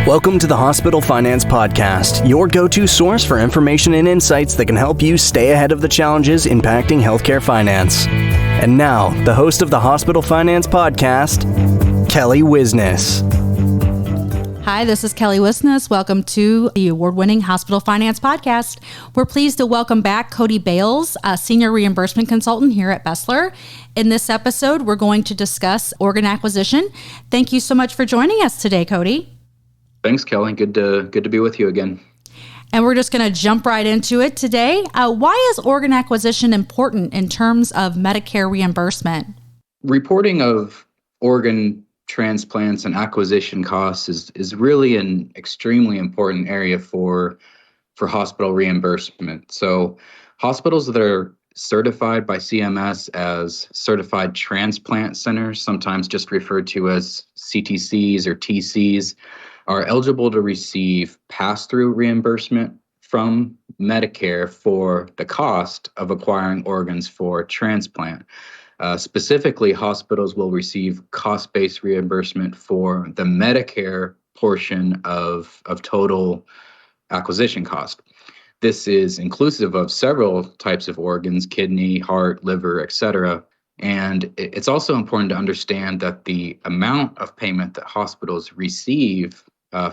Welcome to the Hospital Finance Podcast, your go-to source for information and insights that can help you stay ahead of the challenges impacting healthcare finance. And now, the host of the Hospital Finance Podcast, Kelly Wisness. Hi, this is Kelly Wisness. Welcome to the award-winning Hospital Finance Podcast. We're pleased to welcome back Cody Bales, a senior reimbursement consultant here at Besler. In this episode, we're going to discuss organ acquisition. Thank you so much for joining us today, Cody. Thanks, Kelly. Good to be with you again. And we're just going to jump right into it today. Why is organ acquisition important in terms of Medicare reimbursement? Reporting of organ transplants and acquisition costs is really an extremely important area for hospital reimbursement. So hospitals that are certified by CMS as certified transplant centers, sometimes just referred to as CTCs or TCs, are eligible to receive pass-through reimbursement from Medicare for the cost of acquiring organs for transplant. Specifically, hospitals will receive cost-based reimbursement for the Medicare portion of total acquisition cost. This is inclusive of several types of organs: kidney, heart, liver, etc. And it's also important to understand that the amount of payment that hospitals receive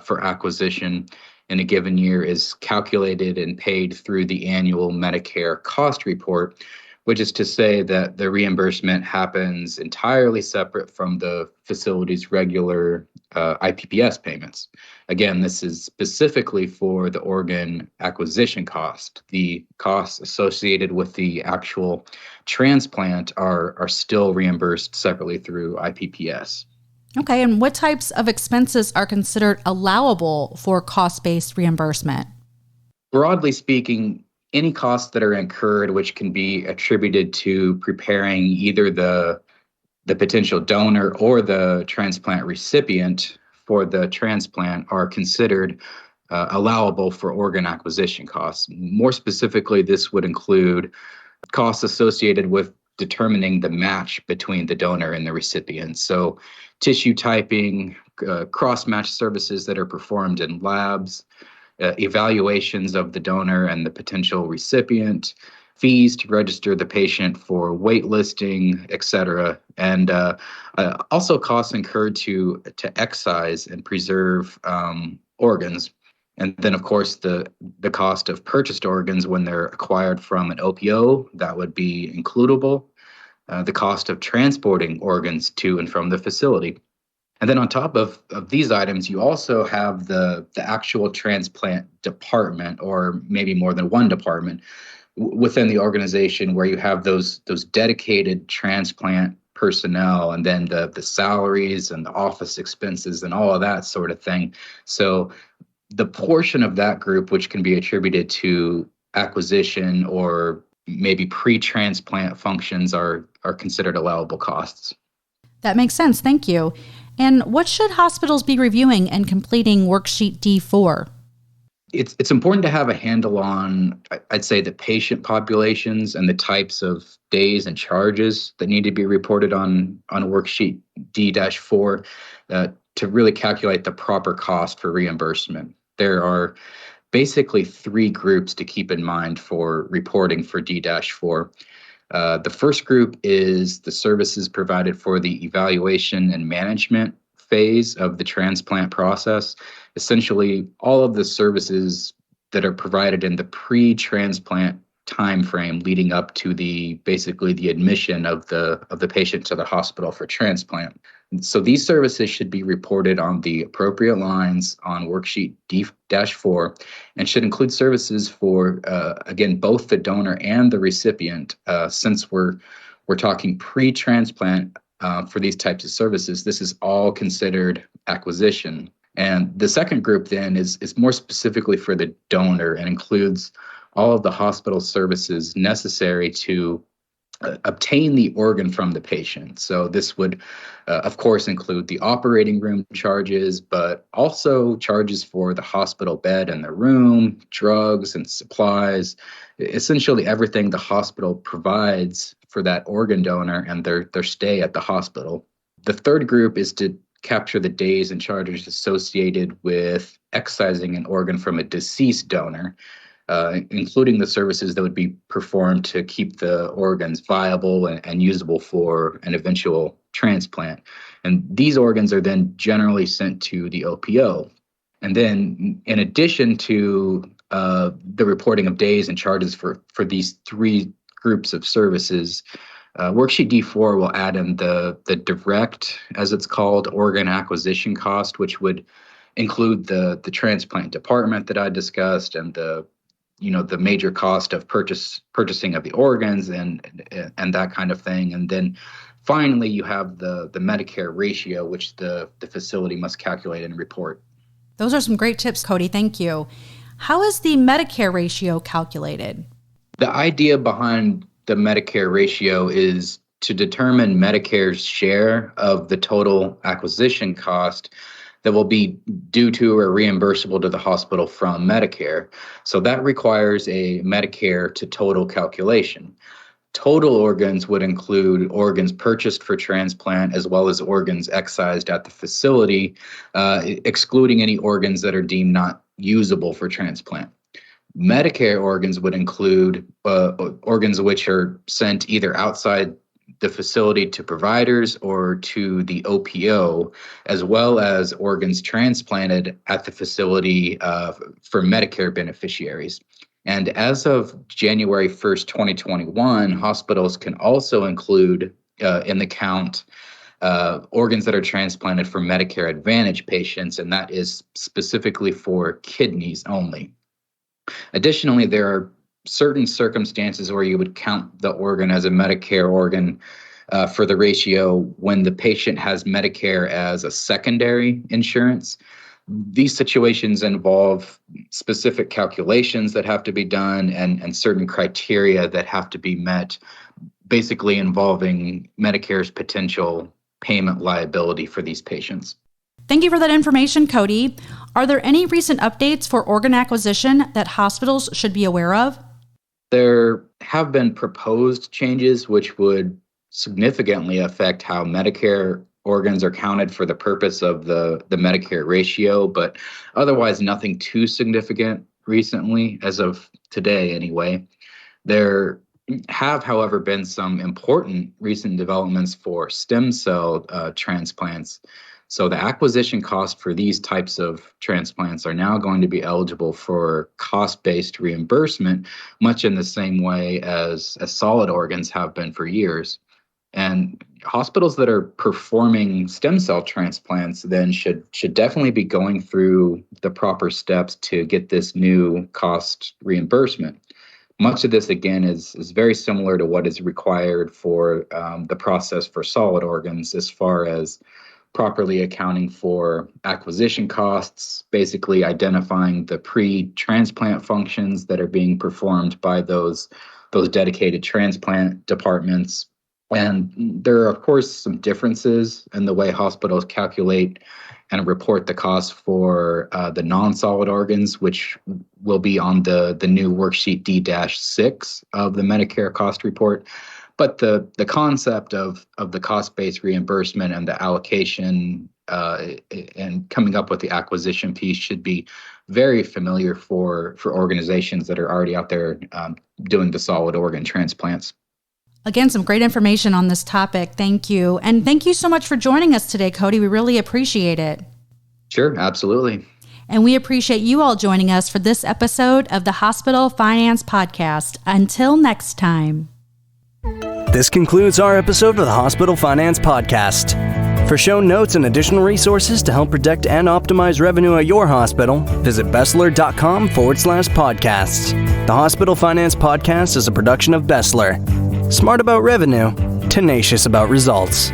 for acquisition in a given year is calculated and paid through the annual Medicare Cost Report, which is to say that the reimbursement happens entirely separate from the facility's regular IPPS payments. Again, this is specifically for the organ acquisition cost. The costs associated with the actual transplant are still reimbursed separately through IPPS. Okay, and what types of expenses are considered allowable for cost-based reimbursement? Broadly speaking, any costs that are incurred which can be attributed to preparing either the potential donor or the transplant recipient for the transplant are considered allowable for organ acquisition costs. More specifically, this would include costs associated with determining the match between the donor and the recipient. So tissue typing, cross-match services that are performed in labs, evaluations of the donor and the potential recipient, fees to register the patient for waitlisting, etc., and also costs incurred to excise and preserve organs. And then, of course, the cost of purchased organs when they're acquired from an OPO, that would be includable. The cost of transporting organs to and from the facility. And then on top of these items, you also have the actual transplant department, or maybe more than one department within the organization, where you have those dedicated transplant personnel, and then the salaries and the office expenses and all of that sort of thing. So the portion of that group which can be attributed to acquisition or maybe pre-transplant functions are considered allowable costs. That makes sense. Thank you. And what should hospitals be reviewing and completing worksheet D4? It's important to have a handle on, I'd say, the patient populations and the types of days and charges that need to be reported on worksheet D-4 to really calculate the proper cost for reimbursement. There are basically three groups to keep in mind for reporting for D-4. The first group is the services provided for the evaluation and management phase of the transplant process. Essentially, all of the services that are provided in the pre-transplant timeframe leading up to the admission of the patient to the hospital for transplant. So these services should be reported on the appropriate lines on worksheet D-4 and should include services for, again, both the donor and the recipient. Since we're talking pre-transplant for these types of services, this is all considered acquisition. And the second group then is more specifically for the donor and includes all of the hospital services necessary to obtain the organ from the patient. So this would, of course, include the operating room charges, but also charges for the hospital bed and the room, drugs and supplies, essentially everything the hospital provides for that organ donor and their stay at the hospital. The third group is to capture the days and charges associated with excising an organ from a deceased donor, including the services that would be performed to keep the organs viable and usable for an eventual transplant. And these organs are then generally sent to the OPO. And then in addition to the reporting of days and charges for these three groups of services, Worksheet D4 will add in the direct, as it's called, organ acquisition cost, which would include the transplant department that I discussed and the major cost of purchasing of the organs and that kind of thing. And then finally, you have the Medicare ratio, which the facility must calculate and report. Those are some great tips, Cody. Thank you. How is the Medicare ratio calculated? The idea behind the Medicare ratio is to determine Medicare's share of the total acquisition cost that will be due to or reimbursable to the hospital from Medicare. So that requires a Medicare to total calculation. Total organs would include organs purchased for transplant as well as organs excised at the facility, excluding any organs that are deemed not usable for transplant. Medicare organs would include organs which are sent either outside the facility to providers or to the OPO, as well as organs transplanted at the facility for Medicare beneficiaries. And as of January 1st, 2021, hospitals can also include in the count organs that are transplanted for Medicare Advantage patients, and that is specifically for kidneys only. Additionally, there are certain circumstances where you would count the organ as a Medicare organ for the ratio when the patient has Medicare as a secondary insurance. These situations involve specific calculations that have to be done and certain criteria that have to be met, basically involving Medicare's potential payment liability for these patients. Thank you for that information, Cody. Are there any recent updates for organ acquisition that hospitals should be aware of? There have been proposed changes which would significantly affect how Medicare organs are counted for the purpose of the Medicare ratio, but otherwise nothing too significant recently, as of today anyway. There have, however, been some important recent developments for stem cell transplants. So the acquisition cost for these types of transplants are now going to be eligible for cost-based reimbursement, much in the same way as solid organs have been for years. And hospitals that are performing stem cell transplants then should definitely be going through the proper steps to get this new cost reimbursement. Much of this, again, is very similar to what is required for the process for solid organs, as far as properly accounting for acquisition costs, basically identifying the pre-transplant functions that are being performed by those dedicated transplant departments. And there are, of course, some differences in the way hospitals calculate and report the cost for the non-solid organs, which will be on the new worksheet D-6 of the Medicare Cost Report. But the concept of the cost-based reimbursement and the allocation and coming up with the acquisition piece should be very familiar for organizations that are already out there doing the solid organ transplants. Again, some great information on this topic. Thank you. And thank you so much for joining us today, Cody. We really appreciate it. Sure, absolutely. And we appreciate you all joining us for this episode of the Hospital Finance Podcast. Until next time. This concludes our episode of the Hospital Finance Podcast. For show notes and additional resources to help protect and optimize revenue at your hospital, visit Besler.com/podcasts. The Hospital Finance Podcast is a production of Besler. Smart about revenue, tenacious about results.